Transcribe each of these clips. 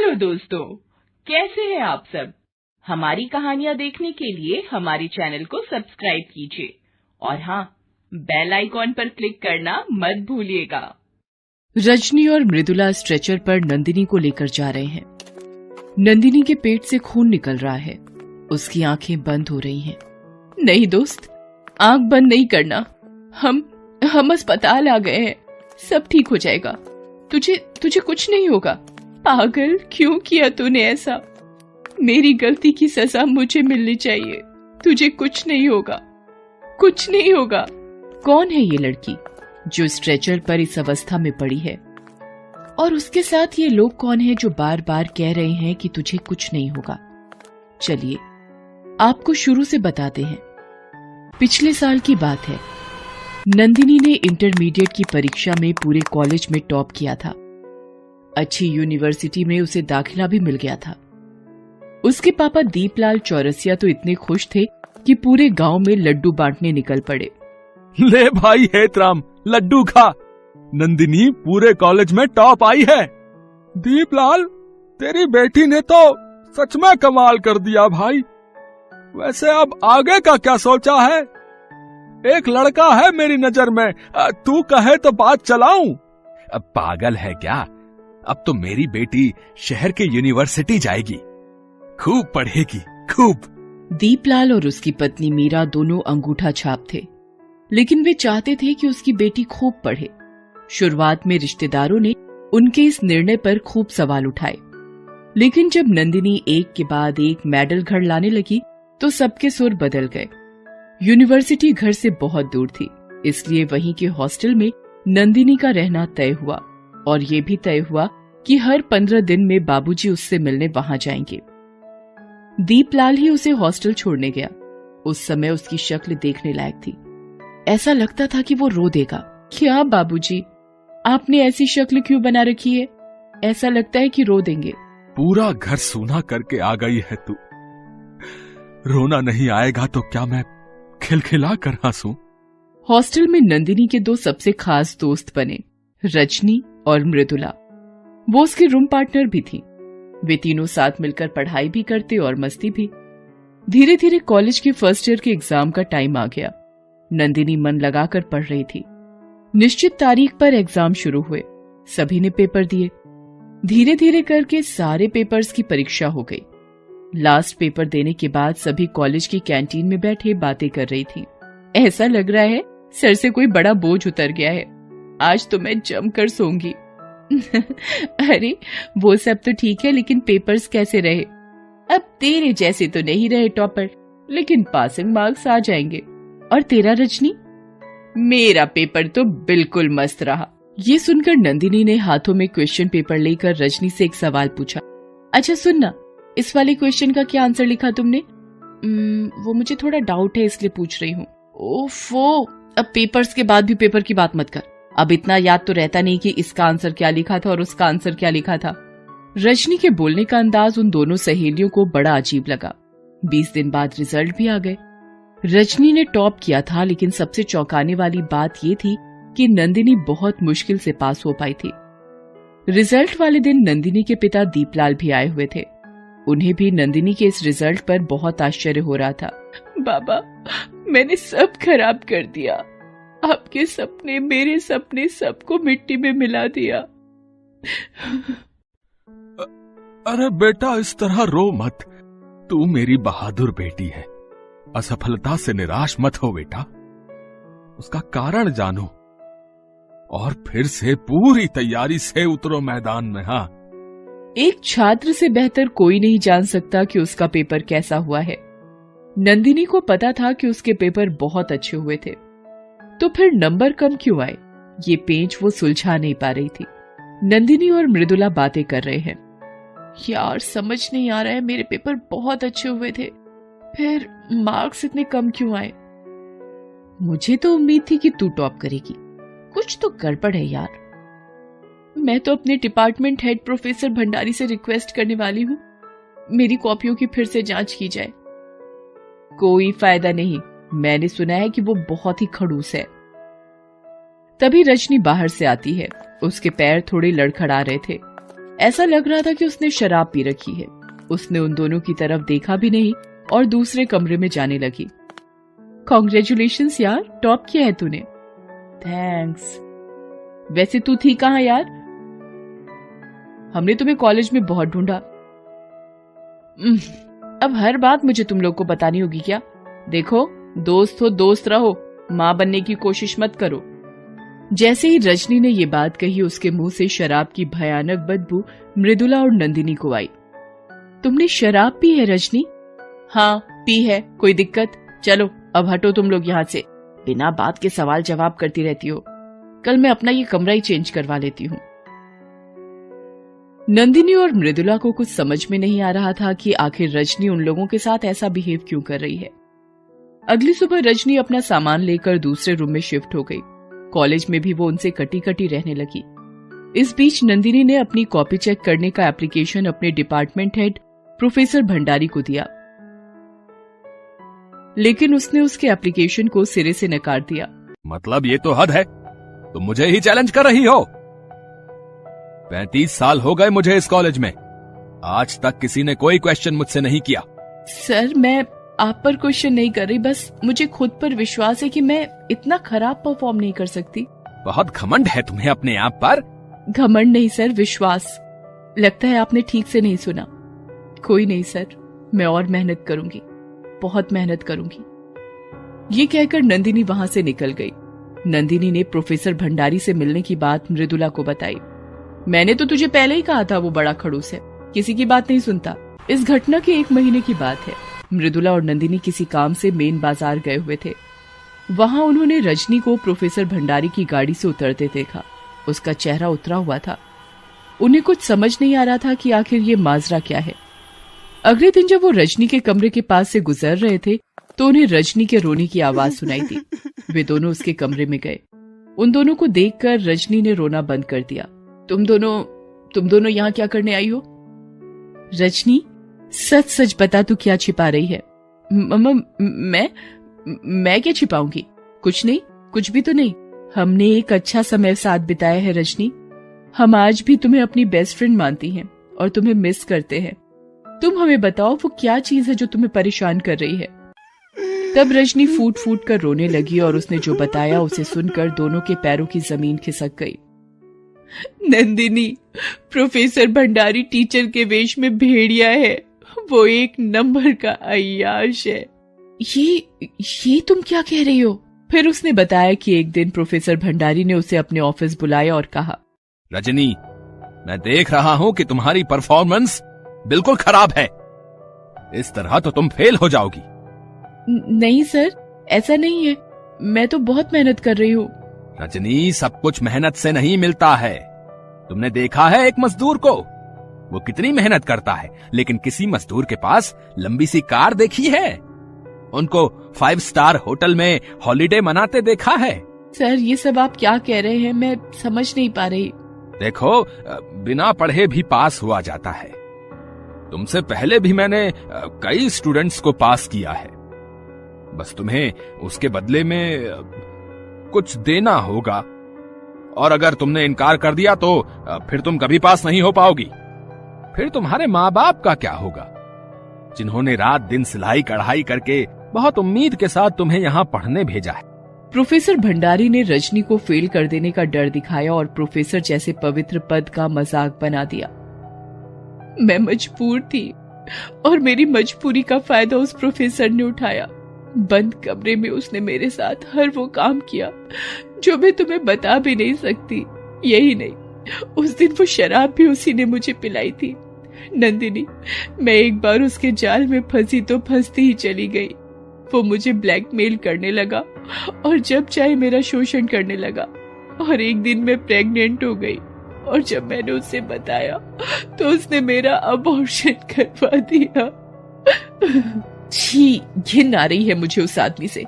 Hello दोस्तों, कैसे हैं आप सब। हमारी कहानियाँ देखने के लिए हमारे चैनल को सब्सक्राइब कीजिए और हाँ, बेल आइकॉन पर क्लिक करना मत भूलिएगा। रजनी और मृदुला स्ट्रेचर पर नंदिनी को लेकर जा रहे हैं। नंदिनी के पेट से खून निकल रहा है, उसकी आंखें बंद हो रही हैं। नहीं दोस्त, आंख बंद नहीं करना, हम अस्पताल आ गए हैं, सब ठीक हो जाएगा। तुझे कुछ नहीं होगा। पागल, क्यों किया तूने ऐसा? मेरी गलती की सजा मुझे मिलनी चाहिए। तुझे कुछ नहीं होगा, कुछ नहीं होगा। कौन है ये लड़की जो स्ट्रेचर पर इस अवस्था में पड़ी है? और उसके साथ ये लोग कौन हैं जो बार बार कह रहे हैं कि तुझे कुछ नहीं होगा? चलिए आपको शुरू से बताते हैं। पिछले साल की बात है। नंदिनी ने इंटरमीडिएट की परीक्षा में पूरे कॉलेज में टॉप किया था। अच्छी यूनिवर्सिटी में उसे दाखिला भी मिल गया था। उसके पापा दीपलाल चौरसिया तो इतने खुश थे कि पूरे गांव में लड्डू बांटने निकल पड़े। ले भाई हेतराम, लड्डू खा, नंदिनी पूरे कॉलेज में टॉप आई है। दीपलाल, तेरी बेटी ने तो सच में कमाल कर दिया भाई। वैसे अब आगे का क्या सोचा है? एक लड़का है मेरी नजर में, तू कहे तो बात चलाऊं। अब पागल है क्या? अब तो मेरी बेटी शहर के यूनिवर्सिटी जाएगी, खूब पढ़ेगी, खूब। दीपलाल और उसकी पत्नी मीरा दोनों अंगूठा छाप थे, लेकिन वे चाहते थे कि उसकी बेटी खूब पढ़े। शुरुआत में रिश्तेदारों ने उनके इस निर्णय पर खूब सवाल उठाए, लेकिन जब नंदिनी एक के बाद एक मेडल घर लाने लगी तो सबके सुर बदल गए। यूनिवर्सिटी घर से बहुत दूर थी, इसलिए वहीं के हॉस्टल में नंदिनी का रहना तय हुआ और ये भी तय हुआ कि हर 15 दिन में बाबूजी उससे मिलने वहां जाएंगे। दीपलाल ही उसे हॉस्टल छोड़ने गया। उस समय उसकी शक्ल देखने लायक थी। ऐसा लगता था कि वो रो देगा। क्या बाबूजी, आपने ऐसी शक्ल क्यों बना रखी है? ऐसा लगता है कि रो देंगे। पूरा घर सूना करके आ गई है तू। रोना नहीं आएगा तो क्या मैं खिलखिला कर हंसूं? हॉस्टल में नंदिनी के दो सबसे खास दोस्त बने, रजनी और मृदुला। वो उसकी रूम पार्टनर भी थी। वे तीनों साथ मिलकर पढ़ाई भी करते और मस्ती भी। धीरे धीरे कॉलेज के फर्स्ट ईयर के एग्जाम का टाइम आ गया। नंदिनी मन लगाकर पढ़ रही थी। निश्चित तारीख पर एग्जाम शुरू हुए। सभी ने पेपर दिए। धीरे धीरे करके सारे पेपर्स की परीक्षा हो गई। लास्ट पेपर देने के बाद सभी कॉलेज की कैंटीन में बैठे बातें कर रही थी। ऐसा लग रहा है सर से कोई बड़ा बोझ उतर गया है। आज तो मैं जमकर सोऊंगी। अरे वो सब तो ठीक है, लेकिन पेपर्स कैसे रहे? अब तेरे जैसे तो नहीं रहे टॉपर, लेकिन पासिंग मार्क्स आ जाएंगे। और तेरा रजनी? मेरा पेपर तो बिल्कुल मस्त रहा। ये सुनकर नंदिनी ने हाथों में क्वेश्चन पेपर लेकर रजनी से एक सवाल पूछा। अच्छा सुनना, इस वाले क्वेश्चन का क्या आंसर लिखा तुमने? वो मुझे थोड़ा डाउट है इसलिए पूछ रही हूँ। ओफो, अब पेपर्स के बाद भी पेपर की बात मत कर। अब इतना याद तो रहता नहीं कि इसका आंसर क्या लिखा था और उसका आंसर क्या लिखा था। रजनी के बोलने का अंदाज उन दोनों सहेलियों को बड़ा अजीब लगा। 20 दिन बाद रिजल्ट भी आ गए। रजनी ने टॉप किया था, लेकिन सबसे चौंकाने वाली बात ये थी कि नंदिनी बहुत मुश्किल से पास हो पाई थी। रिजल्ट वाले दिन नंदिनी के पिता दीपलाल भी आए हुए थे। उन्हें भी नंदिनी के इस रिजल्ट पर बहुत आश्चर्य हो रहा था। बाबा, मैंने सब खराब कर दिया। आपके सपने, मेरे सपने, सबको मिट्टी में मिला दिया। अरे बेटा, इस तरह रो मत। तू मेरी बहादुर बेटी है। असफलता से निराश मत हो बेटा, उसका कारण जानो और फिर से पूरी तैयारी से उतरो मैदान में। हाँ, एक छात्र से बेहतर कोई नहीं जान सकता कि उसका पेपर कैसा हुआ है। नंदिनी को पता था कि उसके पेपर बहुत अच्छे हुए थे, तो फिर नंबर कम क्यों आए, ये पेंच वो सुलझा नहीं पा रही थी। नंदिनी और मृदुला बातें कर रहे हैं। यार समझ नहीं आ रहा है, मेरे पेपर बहुत अच्छे हुए थे, फिर मार्क्स इतने कम क्यों आए? मुझे तो उम्मीद थी कि तू टॉप करेगी। कुछ तो गड़बड़ है यार। मैं तो अपने डिपार्टमेंट हेड प्रोफेसर भंडारी से रिक्वेस्ट करने वाली हूँ, मेरी कॉपियों की फिर से जांच की जाए। कोई फायदा नहीं, मैंने सुना है कि वो बहुत ही खड़ूस है। तभी रजनी बाहर से आती है। उसके पैर थोड़े लड़खड़ा रहे थे। ऐसा लग रहा था कि उसने शराब पी रखी है। उसने उन दोनों की तरफ देखा भी नहीं और दूसरे कमरे में जाने लगी। कांग्रेचुलेशंस यार, टॉप किया है तूने। थैंक्स। वैसे तू थी कहाँ यार? हमने तुम्हें कॉलेज में बहुत ढूंढा। अब हर बात मुझे तुम लोग को बतानी होगी क्या? देखो, दोस्त हो दोस्त रहो, मां बनने की कोशिश मत करो। जैसे ही रजनी ने ये बात कही, उसके मुंह से शराब की भयानक बदबू मृदुला और नंदिनी को आई। तुमने शराब पी है रजनी? हाँ पी है, कोई दिक्कत? चलो अब हटो तुम लोग यहाँ से, बिना बात के सवाल जवाब करती रहती हो। कल मैं अपना ये कमरा ही चेंज करवा लेती हूँ। नंदिनी और मृदुला को कुछ समझ में नहीं आ रहा था कि आखिर रजनी उन लोगों के साथ ऐसा बिहेव क्यों कर रही है। अगली सुबह रजनी अपना सामान लेकर दूसरे रूम में शिफ्ट हो गई। कॉलेज में भी वो उनसे कटी कटी रहने लगी। इस बीच नंदिनी ने अपनी कॉपी चेक करने का एप्लीकेशन अपने डिपार्टमेंट हेड प्रोफेसर भंडारी को दिया, लेकिन उसने उसके एप्लीकेशन को सिरे से नकार दिया। मतलब ये तो हद है, तुम मुझे ही चैलेंज कर रही हो। 35 साल हो गए मुझे इस कॉलेज में, आज तक किसी ने कोई क्वेश्चन मुझसे नहीं किया। सर मैं आप पर क्वेश्चन नहीं कर रही, बस मुझे खुद पर विश्वास है कि मैं इतना खराब परफॉर्म नहीं कर सकती। बहुत घमंड है तुम्हें अपने आप पर। घमंड नहीं सर, विश्वास। लगता है आपने ठीक से नहीं सुना। कोई नहीं सर, मैं और मेहनत करूंगी, बहुत मेहनत करूंगी। ये कहकर नंदिनी वहां से निकल गई। नंदिनी ने प्रोफेसर भंडारी से मिलने की बात मृदुला को बताई। मैंने तो तुझे पहले ही कहा था वो बड़ा खड़ूस है, किसी की बात नहीं सुनता। इस घटना के 1 महीने की बात है। मृदुला और नंदिनी किसी काम से मेन बाजार गए हुए थे। वहां उन्होंने रजनी को प्रोफेसर भंडारी की गाड़ी से उतरते देखा। उसका चेहरा उतरा हुआ था। उन्हें कुछ समझ नहीं आ रहा था कि आखिर ये माजरा क्या है। अगले दिन जब वो रजनी के कमरे के पास से गुजर रहे थे तो उन्हें रजनी के रोने की आवाज सुनाई दी। वे दोनों उसके कमरे में गए। उन दोनों को देखकर रजनी ने रोना बंद कर दिया। तुम दोनों यहाँ क्या करने आई हो? रजनी सच सच बता, तू क्या छिपा रही है? मैं क्या छिपाऊंगी? कुछ नहीं, कुछ भी तो नहीं। हमने एक अच्छा समय साथ बिताया है रजनी। हम आज भी तुम्हें अपनी बेस्ट फ्रेंड मानती हैं और तुम्हें मिस करते हैं। तुम हमें बताओ वो क्या चीज है जो तुम्हें परेशान कर रही है? तब रजनी फूट फूट कर रोने लगी और उसने जो बताया उसे सुनकर दोनों के पैरों की जमीन खिसक गई। नंदिनी, प्रोफेसर भंडारी टीचर के वेश में भेड़िया है। वो 1 नंबर का अय्याश है। ये तुम क्या कह रही हो? फिर उसने बताया कि एक दिन प्रोफेसर भंडारी ने उसे अपने ऑफिस बुलाया और कहा, रजनी, मैं देख रहा हूँ कि तुम्हारी परफॉर्मेंस बिल्कुल खराब है। इस तरह तो तुम फेल हो जाओगी। नहीं सर, ऐसा नहीं है। मैं तो बहुत मेहनत कर रही हूँ। रजनी, सब कुछ मेहनत से नहीं मिलता है। तुमने देखा है एक मजदूर को, वो कितनी मेहनत करता है, लेकिन किसी मजदूर के पास लंबी सी कार देखी है? उनको 5 स्टार होटल में हॉलिडे मनाते देखा है? सर ये सब आप क्या कह रहे हैं, मैं समझ नहीं पा रही। देखो, बिना पढ़े भी पास हुआ जाता है। तुमसे पहले भी मैंने कई स्टूडेंट्स को पास किया है। बस तुम्हें उसके बदले में कुछ देना होगा, और अगर तुमने इनकार कर दिया तो फिर तुम कभी पास नहीं हो पाओगी। फिर तुम्हारे माँ बाप का क्या होगा, जिन्होंने रात दिन सिलाई कढ़ाई करके बहुत उम्मीद के साथ तुम्हें यहाँ पढ़ने भेजा है। प्रोफेसर भंडारी ने रजनी को फेल कर देने का डर दिखाया और प्रोफेसर जैसे पवित्र पद का मजाक बना दिया। मैं मजबूर थी और मेरी मजबूरी का फायदा उस प्रोफेसर ने उठाया। बंद कमरे में उसने मेरे साथ हर वो काम किया जो मैं तुम्हें बता भी नहीं सकती। यही नहीं, उस दिन वो शराब भी उसी ने मुझे पिलाई थी। नंदिनी, मैं एक बार उसके जाल में फंसी तो फंसती ही चली गई। वो मुझे ब्लैकमेल करने लगा और जब चाहे मेरा शोषण करने लगा, और एक दिन मैं प्रेग्नेंट हो गई और जब मैंने उससे बताया तो उसने मेरा अबॉर्शन करवा दिया। छी, घिन आ रही है मुझे उस आदमी से।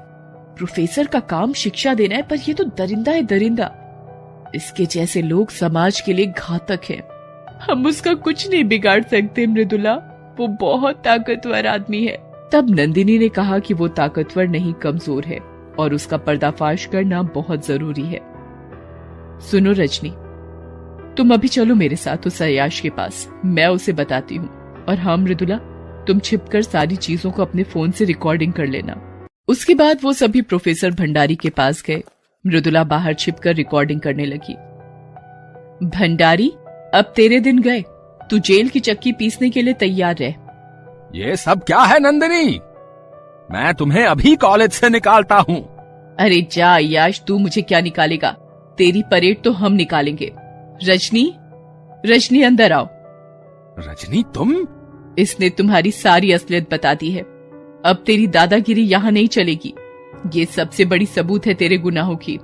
प्रोफेसर का काम शिक्षा देना है, पर ये तो दरिंदा है, दरिंदा। इसके जैसे लोग समाज के लिए घातक हैं। हम उसका कुछ नहीं बिगाड़ सकते मृदुला, वो बहुत ताकतवर आदमी है। तब नंदिनी ने कहा कि वो ताकतवर नहीं, कमजोर है और उसका पर्दाफाश करना बहुत जरूरी है। सुनो रजनी, तुम अभी चलो मेरे साथ उस अय्याश के पास, मैं उसे बताती हूँ। और हाँ मृदुला, तुम छिपकर सारी चीजों को अपने फोन से रिकॉर्डिंग कर लेना। उसके बाद वो सभी प्रोफेसर भंडारी के पास गए। मृदुला बाहर छिपकर रिकॉर्डिंग करने लगी। भंडारी, अब तेरे दिन गए, तू जेल की चक्की पीसने के लिए तैयार रह। ये सब क्या है नंदिनी? मैं तुम्हें अभी कॉलेज से निकालता हूँ। अरे जा अय्याश, तू मुझे क्या निकालेगा, तेरी परेड तो हम निकालेंगे। रजनी, रजनी अंदर आओ। रजनी तुम? इसने तुम्हारी सारी असलियत बता दी है। अब तेरी दादागिरी यहाँ नहीं चलेगी। ये सबसे बड़ी सबूत है तेरे गुनाहों की।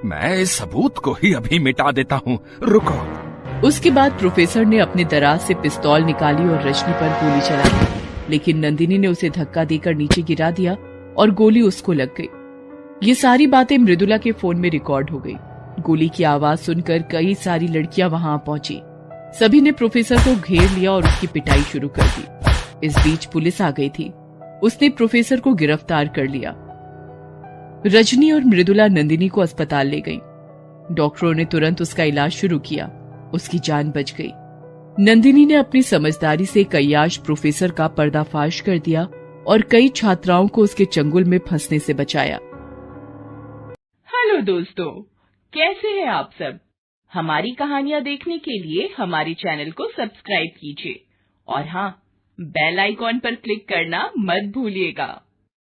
मैं इस सबूत को ही अभी मिटा देता हूँ, रुको। उसके बाद प्रोफेसर ने अपने दराज से पिस्तौल निकाली और रजनी पर गोली चला दी, लेकिन नंदिनी ने उसे धक्का देकर नीचे गिरा दिया और गोली उसको लग गई। ये सारी बातें मृदुला के फोन में रिकॉर्ड हो गई। गोली की आवाज सुनकर कई सारी लड़कियां वहां पहुंची। सभी ने प्रोफेसर को घेर लिया और उसकी पिटाई शुरू कर दी। इस बीच पुलिस आ गई थी। उसने प्रोफेसर को गिरफ्तार कर लिया। रजनी और मृदुला नंदिनी को अस्पताल ले गई। डॉक्टरों ने तुरंत उसका इलाज शुरू किया। उसकी जान बच गई। नंदिनी ने अपनी समझदारी से अय्याश प्रोफेसर का पर्दाफाश कर दिया और कई छात्राओं को उसके चंगुल में फंसने से बचाया। हेलो दोस्तों, कैसे हैं आप सब? हमारी कहानियां देखने के लिए हमारे चैनल को सब्सक्राइब कीजिए और हाँ, बेल आइकॉन पर क्लिक करना मत भूलिएगा।